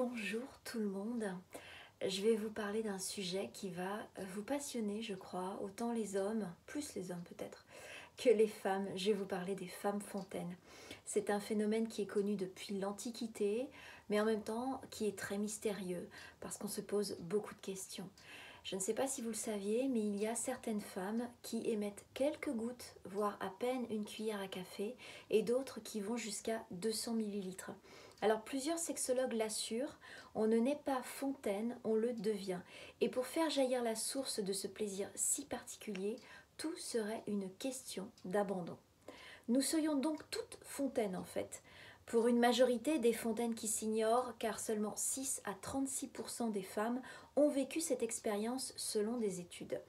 Bonjour tout le monde, je vais vous parler d'un sujet qui va vous passionner je crois, autant les hommes, plus les hommes peut-être, que les femmes. Je vais vous parler des femmes fontaines. C'est un phénomène qui est connu depuis l'Antiquité, mais en même temps qui est très mystérieux, parce qu'on se pose beaucoup de questions. Je ne sais pas si vous le saviez, mais il y a certaines femmes qui émettent quelques gouttes, voire à peine une cuillère à café, et d'autres qui vont jusqu'à 200 millilitres. Alors plusieurs sexologues l'assurent, on ne naît pas fontaine, on le devient. Et pour faire jaillir la source de ce plaisir si particulier, tout serait une question d'abandon. Nous serions donc toutes fontaines en fait. Pour une majorité des fontaines qui s'ignorent, car seulement 6 à 36% des femmes ont vécu cette expérience selon des études.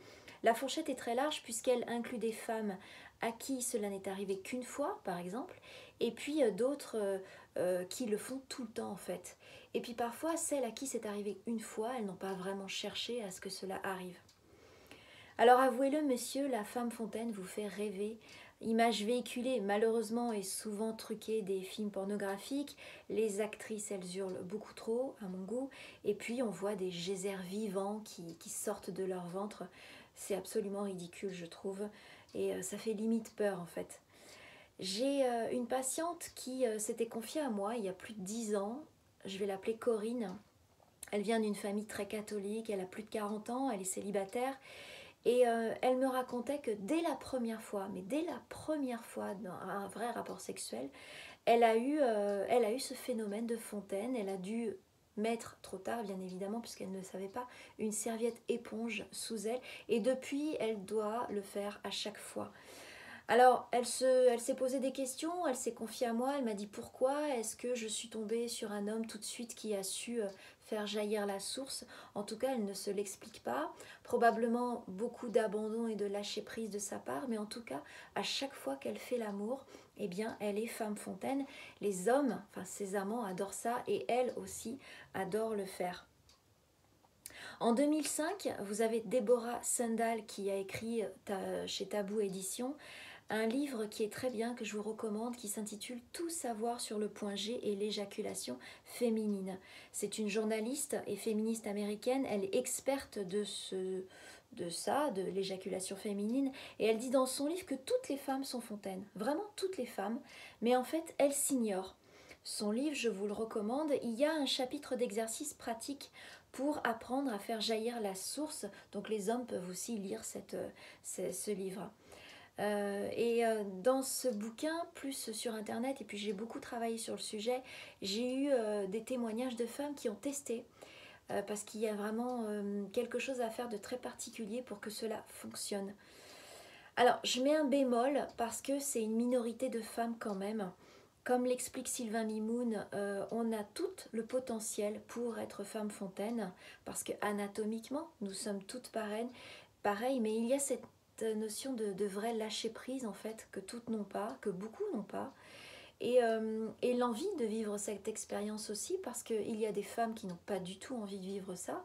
La fourchette est très large puisqu'elle inclut des femmes à qui cela n'est arrivé qu'une fois, par exemple, et puis d'autres qui le font tout le temps en fait. Et puis parfois, celles à qui c'est arrivé une fois, elles n'ont pas vraiment cherché à ce que cela arrive. Alors avouez-le, messieurs, la femme fontaine vous fait rêver. Images véhiculées, malheureusement et souvent truquées des films pornographiques. Les actrices, elles hurlent beaucoup trop, à mon goût. Et puis on voit des geysers vivants qui sortent de leur ventre. C'est absolument ridicule, je trouve. Et ça fait limite peur, en fait. J'ai une patiente qui s'était confiée à moi il y a plus de 10 ans. Je vais l'appeler Corinne. Elle vient d'une famille très catholique, elle a plus de 40 ans, elle est célibataire. Et elle me racontait que dès la première fois, mais dès la première fois dans un vrai rapport sexuel, elle a eu ce phénomène de fontaine. Elle a dû mettre, trop tard bien évidemment, puisqu'elle ne savait pas, une serviette éponge sous elle. Et depuis, elle doit le faire à chaque fois. Alors, elle s'est posé des questions, elle s'est confiée à moi, elle m'a dit pourquoi est-ce que je suis tombée sur un homme tout de suite qui a su faire jaillir la source. En tout cas, elle ne se l'explique pas. Probablement beaucoup d'abandon et de lâcher prise de sa part, mais en tout cas, à chaque fois qu'elle fait l'amour, eh bien, elle est femme fontaine. Les hommes, enfin ses amants, adorent ça et elle aussi adore le faire. En 2005, vous avez Deborah Sandall qui a écrit chez Tabou Édition un livre qui est très bien, que je vous recommande, qui s'intitule Tout savoir sur le point G et l'éjaculation féminine. C'est une journaliste et féministe américaine, elle est experte de l'éjaculation féminine, et elle dit dans son livre que toutes les femmes sont fontaines, vraiment toutes les femmes, mais en fait elles s'ignorent. Son livre, je vous le recommande, il y a un chapitre d'exercices pratiques pour apprendre à faire jaillir la source, donc les hommes peuvent aussi lire ce livre. Dans ce bouquin, plus sur internet, et puis j'ai beaucoup travaillé sur le sujet, j'ai eu des témoignages de femmes qui ont testé, parce qu'il y a vraiment quelque chose à faire de très particulier pour que cela fonctionne. Alors, je mets un bémol parce que c'est une minorité de femmes quand même. Comme l'explique Sylvain Mimoun, on a tout le potentiel pour être femme fontaine, parce que anatomiquement, nous sommes toutes pareilles, mais il y a cette notion de vrai lâcher prise en fait, que toutes n'ont pas, que beaucoup n'ont pas, et l'envie de vivre cette expérience aussi, parce qu'il y a des femmes qui n'ont pas du tout envie de vivre ça,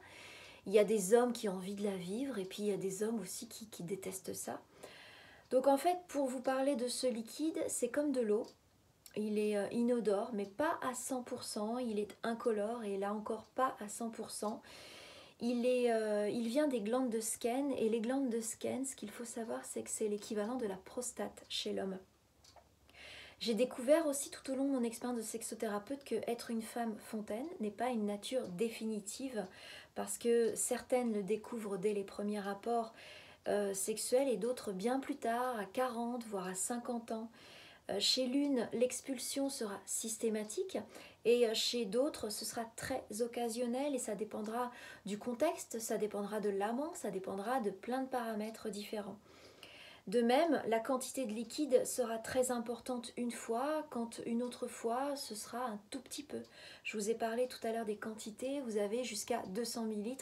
il y a des hommes qui ont envie de la vivre, et puis il y a des hommes aussi qui détestent ça. Donc en fait, pour vous parler de ce liquide, c'est comme de l'eau. Il est inodore, mais pas à 100%, il est incolore et là encore pas à 100%. Il vient des glandes de Skene, et les glandes de Skene, ce qu'il faut savoir, c'est que c'est l'équivalent de la prostate chez l'homme. J'ai découvert aussi tout au long de mon expérience de sexothérapeute que être une femme fontaine n'est pas une nature définitive, parce que certaines le découvrent dès les premiers rapports sexuels et d'autres bien plus tard, à 40 voire à 50 ans. Chez l'une, l'expulsion sera systématique et chez d'autres, ce sera très occasionnel, et ça dépendra du contexte, ça dépendra de l'amant, ça dépendra de plein de paramètres différents. De même, la quantité de liquide sera très importante une fois, quand une autre fois, ce sera un tout petit peu. Je vous ai parlé tout à l'heure des quantités, vous avez jusqu'à 200 ml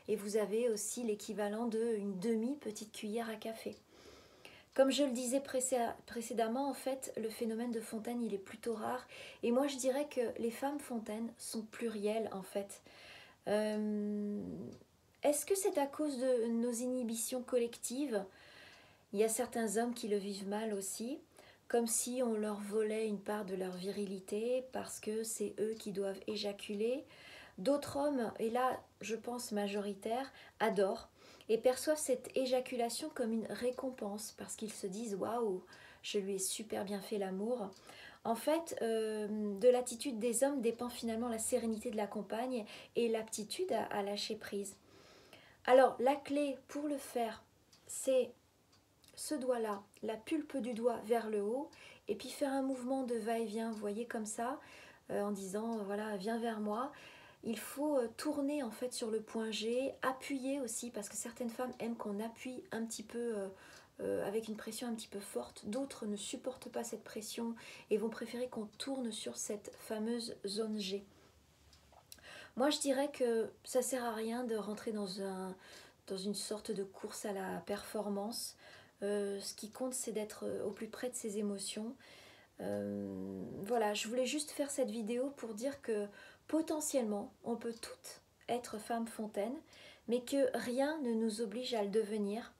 et vous avez aussi l'équivalent d'une demi-petite cuillère à café. Comme je le disais précédemment, en fait, le phénomène de fontaine, il est plutôt rare. Et moi, je dirais que les femmes fontaines sont plurielles, en fait. Est-ce que c'est à cause de nos inhibitions collectives? Il y a certains hommes qui le vivent mal aussi, comme si on leur volait une part de leur virilité, parce que c'est eux qui doivent éjaculer. D'autres hommes, et là je pense majoritaire, adorent et perçoivent cette éjaculation comme une récompense parce qu'ils se disent waouh, je lui ai super bien fait l'amour. En fait, de l'attitude des hommes dépend finalement la sérénité de la compagne et l'aptitude à lâcher prise. Alors, la clé pour le faire, c'est ce doigt-là, la pulpe du doigt vers le haut, et puis faire un mouvement de va-et-vient, vous voyez, comme ça, en disant, voilà, viens vers moi. Il faut tourner en fait sur le point G, appuyer aussi, parce que certaines femmes aiment qu'on appuie un petit peu avec une pression un petit peu forte. D'autres ne supportent pas cette pression et vont préférer qu'on tourne sur cette fameuse zone G. Moi, je dirais que ça sert à rien de rentrer dans une sorte de course à la performance. Ce qui compte, c'est d'être au plus près de ses émotions. Voilà, je voulais juste faire cette vidéo pour dire que potentiellement, on peut toutes être femme fontaine, mais que rien ne nous oblige à le devenir.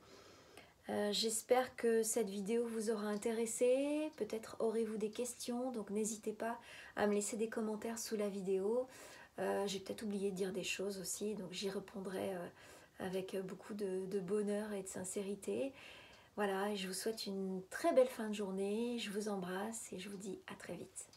J'espère que cette vidéo vous aura intéressé, peut-être aurez-vous des questions, donc n'hésitez pas à me laisser des commentaires sous la vidéo. J'ai peut-être oublié de dire des choses aussi, donc j'y répondrai avec beaucoup de bonheur et de sincérité. Voilà, et je vous souhaite une très belle fin de journée, je vous embrasse et je vous dis à très vite.